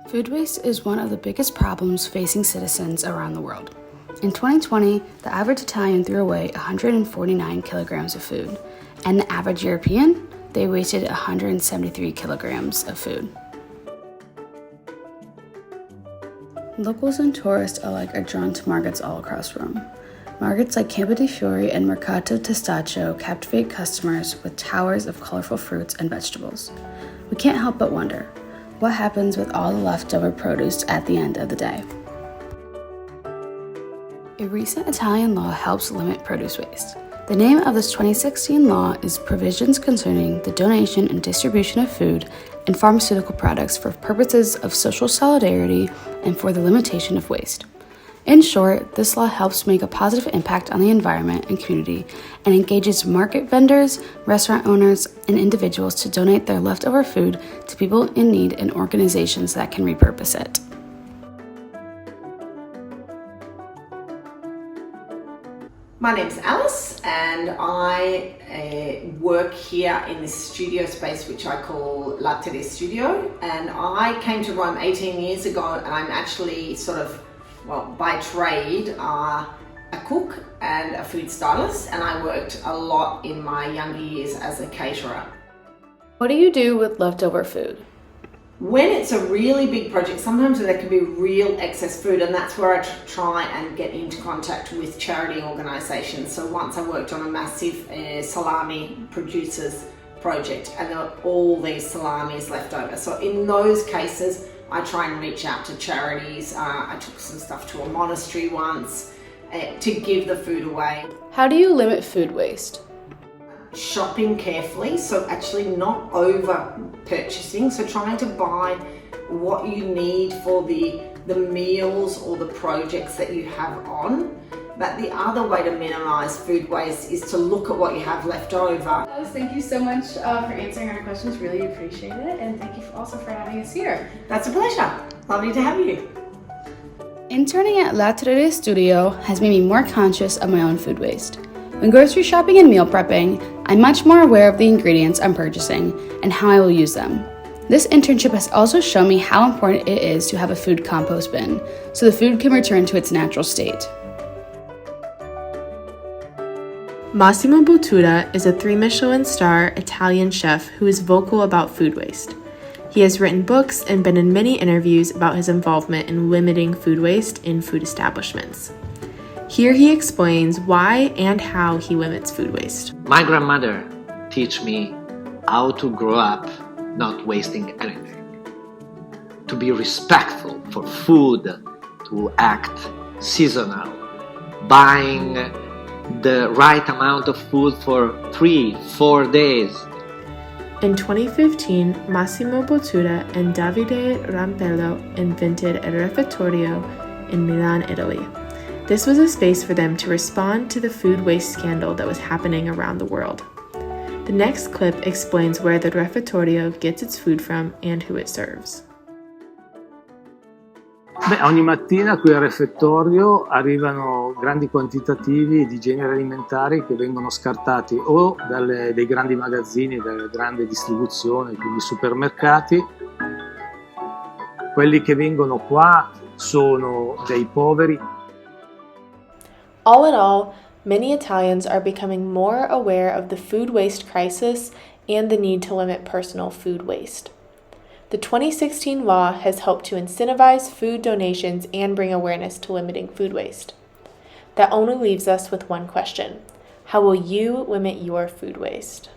Food waste is one of the biggest problems facing citizens around the world. In 2020, the average Italian threw away 149 kilograms of food, and the average European, they wasted 173 kilograms of food. Locals and tourists alike are drawn to markets all across Rome. Markets like Campo di Fiori and Mercato Testaccio captivate customers with towers of colorful fruits and vegetables. We can't help but wonder, what happens with all the leftover produce at the end of the day? A recent Italian law helps limit produce waste. The name of this 2016 law is Provisions Concerning the Donation and Distribution of Food and Pharmaceutical Products for Purposes of Social Solidarity and for the Limitation of Waste. In short, this law helps make a positive impact on the environment and community and engages market vendors, restaurant owners, and individuals to donate their leftover food to people in need and organizations that can repurpose it. My name's Alice and I work here in this studio space which I call Latte Studio, and I came to Rome 18 years ago and I'm actually by trade a cook and a food stylist, and I worked a lot in my younger years as a caterer. What do you do with leftover food? When it's a really big project, sometimes there can be real excess food, and that's where I try and get into contact with charity organisations. So once I worked on a massive salami producers project, and there were all these salamis left over. So in those cases, I try and reach out to charities. I took some stuff to a monastery once to give the food away. How do you limit food waste? Shopping carefully, so actually not over purchasing, so trying to buy what you need for the meals or the projects that you have on. But the other way to minimize food waste is to look at what you have left over. Alice, thank you so much for answering our questions. Really appreciate it, and thank you also for having us here. That's a pleasure. Lovely to have you. Interning at Latte Studio has made me more conscious of my own food waste. When grocery shopping and meal prepping, I'm much more aware of the ingredients I'm purchasing and how I will use them. This internship has also shown me how important it is to have a food compost bin, so the food can return to its natural state. Massimo Bottura is a 3-Michelin star Italian chef who is vocal about food waste. He has written books and been in many interviews about his involvement in limiting food waste in food establishments. Here he explains why and how he limits food waste. My grandmother taught me how to grow up not wasting anything, to be respectful for food, to act seasonal, buying the right amount of food for 3-4 days. In 2015, Massimo Bottura and Davide Rampello invented a refettorio in Milan, Italy. This was a space for them to respond to the food waste scandal that was happening around the world. The next clip explains where the refettorio gets its food from and who it serves. Ogni mattina qui al refettorio arrivano grandi quantitativi di generi alimentari che vengono scartati o dei grandi magazzini, dalla grande distribuzione, quindi supermercati. Quelli che vengono qua sono dei poveri. All in all, many Italians are becoming more aware of the food waste crisis and the need to limit personal food waste. The 2016 law has helped to incentivize food donations and bring awareness to limiting food waste. That only leaves us with one question: how will you limit your food waste?